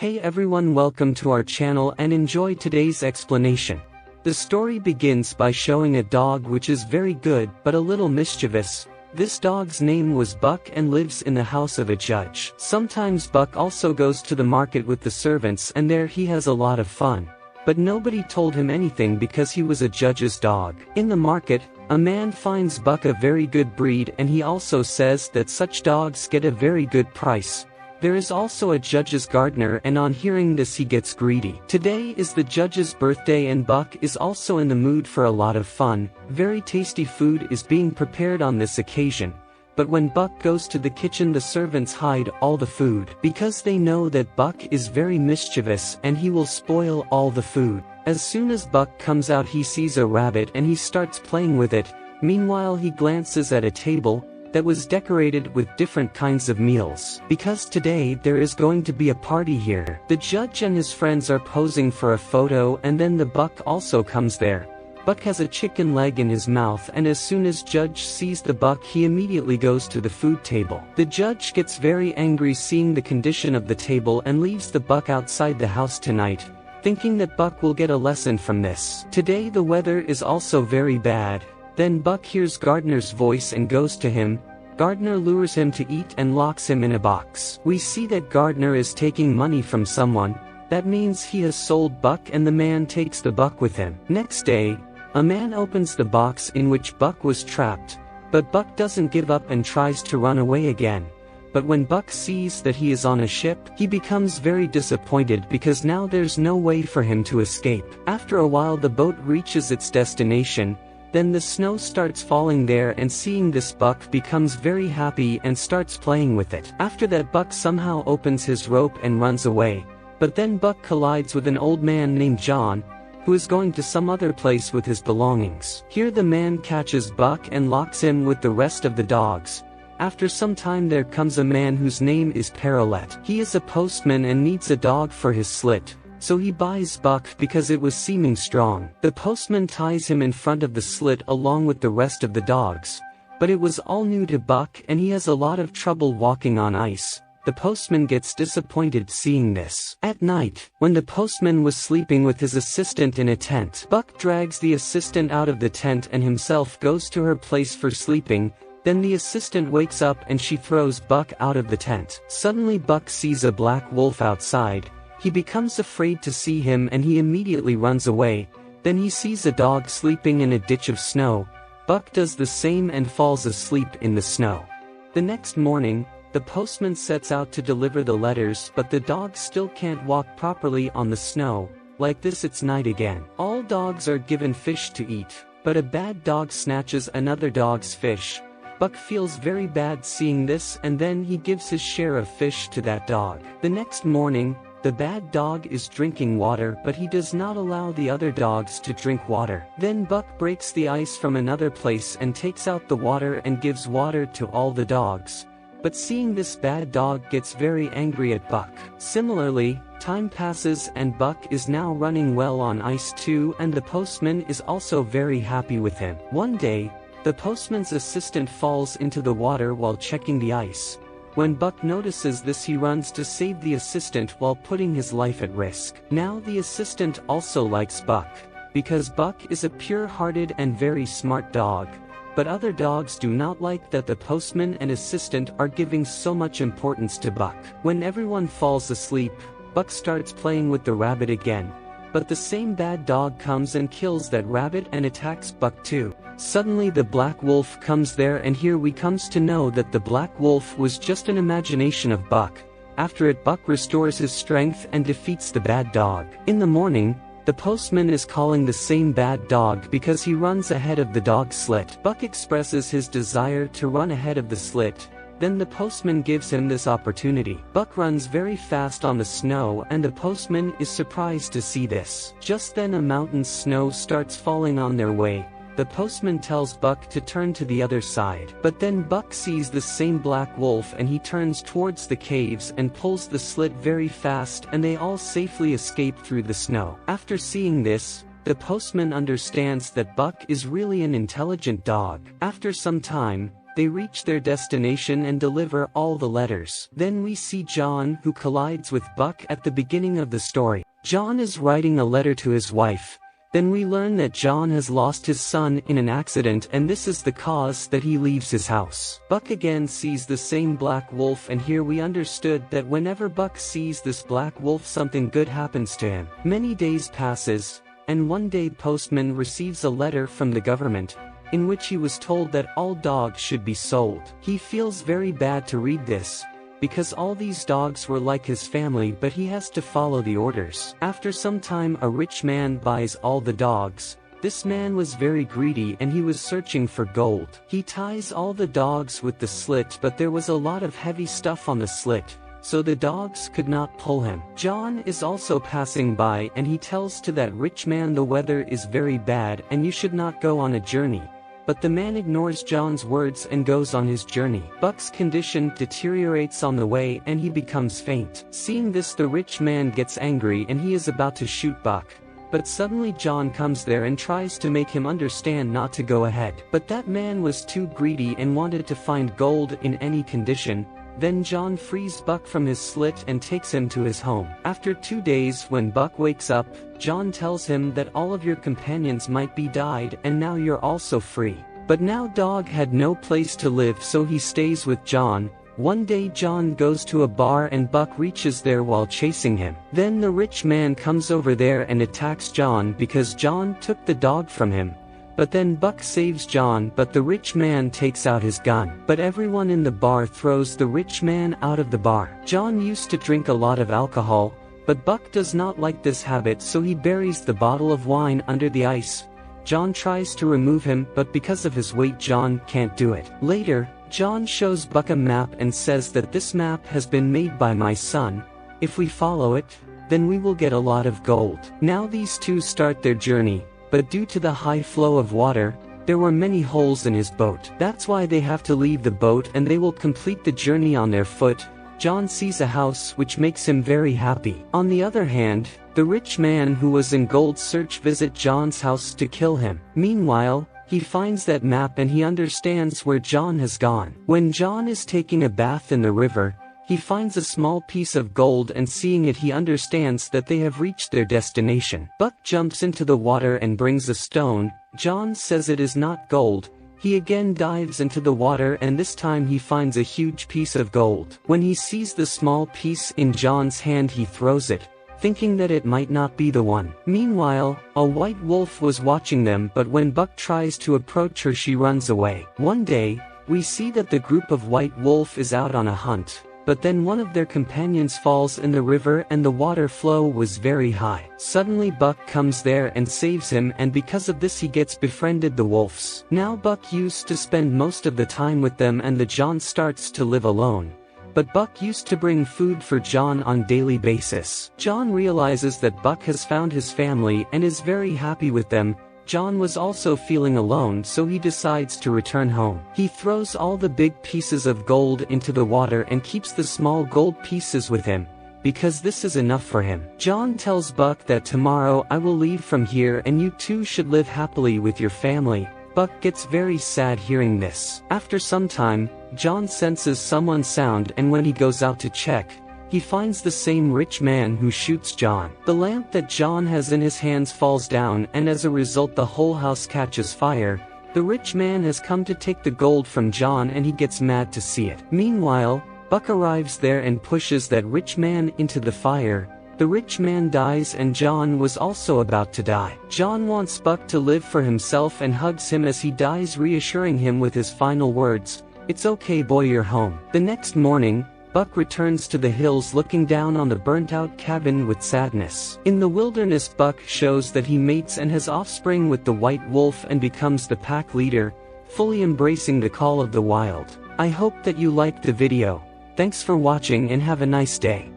Hey everyone, welcome to our channel and enjoy today's explanation. The story begins by showing a dog which is very good but a little mischievous. This dog's name was Buck and lives in the house of a judge. Sometimes Buck also goes to the market with the servants and there he has a lot of fun. But nobody told him anything because he was a judge's dog. In the market, a man finds Buck a very good breed and he also says that such dogs get a very good price. There is also a judge's gardener and on hearing this he gets greedy. Today is the judge's birthday and Buck is also in the mood for a lot of fun. Very tasty food is being prepared on this occasion. But when Buck goes to the kitchen, the servants hide all the food because they know that Buck is very mischievous and he will spoil all the food. As soon as Buck comes out he sees a rabbit and he starts playing with it. Meanwhile he glances at a table that was decorated with different kinds of meals. Because today there is going to be a party here. The judge and his friends are posing for a photo and then the Buck also comes there. Buck has a chicken leg in his mouth and as soon as judge sees the Buck he immediately goes to the food table. The judge gets very angry seeing the condition of the table and leaves the Buck outside the house tonight, thinking that Buck will get a lesson from this. Today the weather is also very bad. Then Buck hears Gardener's voice and goes to him. Gardener lures him to eat and locks him in a box. We see that Gardener is taking money from someone. That means he has sold Buck and the man takes the Buck with him. Next day, a man opens the box in which Buck was trapped, but Buck doesn't give up and tries to run away again. But when Buck sees that he is on a ship, he becomes very disappointed because now there's no way for him to escape. After a while the boat reaches its destination. Then the snow starts falling there and seeing this Buck becomes very happy and starts playing with it. After that Buck somehow opens his rope and runs away. But then Buck collides with an old man named John, who is going to some other place with his belongings. Here the man catches Buck and locks him with the rest of the dogs. After some time there comes a man whose name is Parrot. He is a postman and needs a dog for his slit. So he buys Buck because it was seeming strong. The postman ties him in front of the slit along with the rest of the dogs. But it was all new to Buck and he has a lot of trouble walking on ice. The postman gets disappointed seeing this. At night, when the postman was sleeping with his assistant in a tent, Buck drags the assistant out of the tent and himself goes to her place for sleeping. Then the assistant wakes up and she throws Buck out of the tent. Suddenly Buck sees a black wolf outside. He becomes afraid to see him and he immediately runs away. Then he sees a dog sleeping in a ditch of snow. Buck does the same and falls asleep in the snow. The next morning, the postman sets out to deliver the letters but the dog still can't walk properly on the snow. Like this it's night again. All dogs are given fish to eat, but a bad dog snatches another dog's fish. Buck feels very bad seeing this and then he gives his share of fish to that dog. The next morning, the bad dog is drinking water but he does not allow the other dogs to drink water. Then Buck breaks the ice from another place and takes out the water and gives water to all the dogs. But seeing this bad dog gets very angry at Buck. Similarly, time passes and Buck is now running well on ice too and the postman is also very happy with him. One day, the postman's assistant falls into the water while checking the ice. When Buck notices this he runs to save the assistant while putting his life at risk. Now the assistant also likes Buck, because Buck is a pure-hearted and very smart dog. But other dogs do not like that the postman and assistant are giving so much importance to Buck. When everyone falls asleep, Buck starts playing with the rabbit again. But the same bad dog comes and kills that rabbit and attacks Buck too. Suddenly the black wolf comes there and here we comes to know that the black wolf was just an imagination of Buck. After it Buck restores his strength and defeats the bad dog. In the morning, the postman is calling the same bad dog because he runs ahead of the dog's slit. Buck expresses his desire to run ahead of the slit. Then the postman gives him this opportunity. Buck runs very fast on the snow and the postman is surprised to see this. Just then a mountain's snow starts falling on their way. The postman tells Buck to turn to the other side. But then Buck sees the same black wolf and he turns towards the caves and pulls the slit very fast and they all safely escape through the snow. After seeing this, the postman understands that Buck is really an intelligent dog. After some time, They reach their destination and deliver all the letters. Then we see John, who collides with Buck at the beginning of the story. John is writing a letter to his wife. Then we learn that John has lost his son in an accident, and this is the cause that he leaves his house. Buck again sees the same black wolf, and here we understood that whenever Buck sees this black wolf, something good happens to him. Many days passes, and one day postman receives a letter from the government, in which he was told that all dogs should be sold. He feels very bad to read this, because all these dogs were like his family, but he has to follow the orders. After some time, a rich man buys all the dogs. This man was very greedy and he was searching for gold. He ties all the dogs with the slit, but there was a lot of heavy stuff on the slit, so the dogs could not pull him. John is also passing by, and he tells to that rich man, the weather is very bad and you should not go on a journey. But the man ignores John's words and goes on his journey. Buck's condition deteriorates on the way and he becomes faint. Seeing this, the rich man gets angry and he is about to shoot Buck. But suddenly John comes there and tries to make him understand not to go ahead. But that man was too greedy and wanted to find gold in any condition. Then John frees Buck from his slit and takes him to his home. After 2 days, when Buck wakes up, John tells him that all of your companions might be died and now you're also free. But now Dog had no place to live, so he stays with John. One day John goes to a bar and Buck reaches there while chasing him. Then the rich man comes over there and attacks John because John took the dog from him. But then Buck saves John, but the rich man takes out his gun. But everyone in the bar throws the rich man out of the bar. John used to drink a lot of alcohol, but Buck does not like this habit, so he buries the bottle of wine under the ice. John tries to remove him, but because of his weight John can't do it. Later, John shows Buck a map and says that this map has been made by my son. If we follow it, then we will get a lot of gold. Now these two start their journey. But due to the high flow of water, there were many holes in his boat. That's why they have to leave the boat and they will complete the journey on their foot. John sees a house which makes him very happy. On the other hand, the rich man who was in gold search visit John's house to kill him. Meanwhile, he finds that map and he understands where John has gone. When John is taking a bath in the river, he finds a small piece of gold, and seeing it he understands that they have reached their destination. Buck jumps into the water and brings a stone. John says it is not gold. He again dives into the water and this time he finds a huge piece of gold. When he sees the small piece in John's hand he throws it, thinking that it might not be the one. Meanwhile, a white wolf was watching them, but when Buck tries to approach her she runs away. One day, we see that the group of white wolf is out on a hunt. But then one of their companions falls in the river and the water flow was very high. Suddenly Buck comes there and saves him, and because of this he gets befriended the wolves. Now Buck used to spend most of the time with them and the John starts to live alone. But Buck used to bring food for John on daily basis. John realizes that Buck has found his family and is very happy with them. John was also feeling alone, so he decides to return home. He throws all the big pieces of gold into the water and keeps the small gold pieces with him, because this is enough for him. John tells Buck that tomorrow I will leave from here and you two should live happily with your family. Buck gets very sad hearing this. After some time, John senses someone sound, and when he goes out to check, he finds the same rich man who shoots John. The lamp that John has in his hands falls down and as a result the whole house catches fire. The rich man has come to take the gold from John and he gets mad to see it. Meanwhile, Buck arrives there and pushes that rich man into the fire. The rich man dies and John was also about to die. John wants Buck to live for himself and hugs him as he dies, reassuring him with his final words, "It's okay boy, you're home." The next morning, Buck returns to the hills looking down on the burnt-out cabin with sadness. In the wilderness, Buck shows that he mates and has offspring with the white wolf and becomes the pack leader, fully embracing the call of the wild. I hope that you liked the video. Thanks for watching and have a nice day.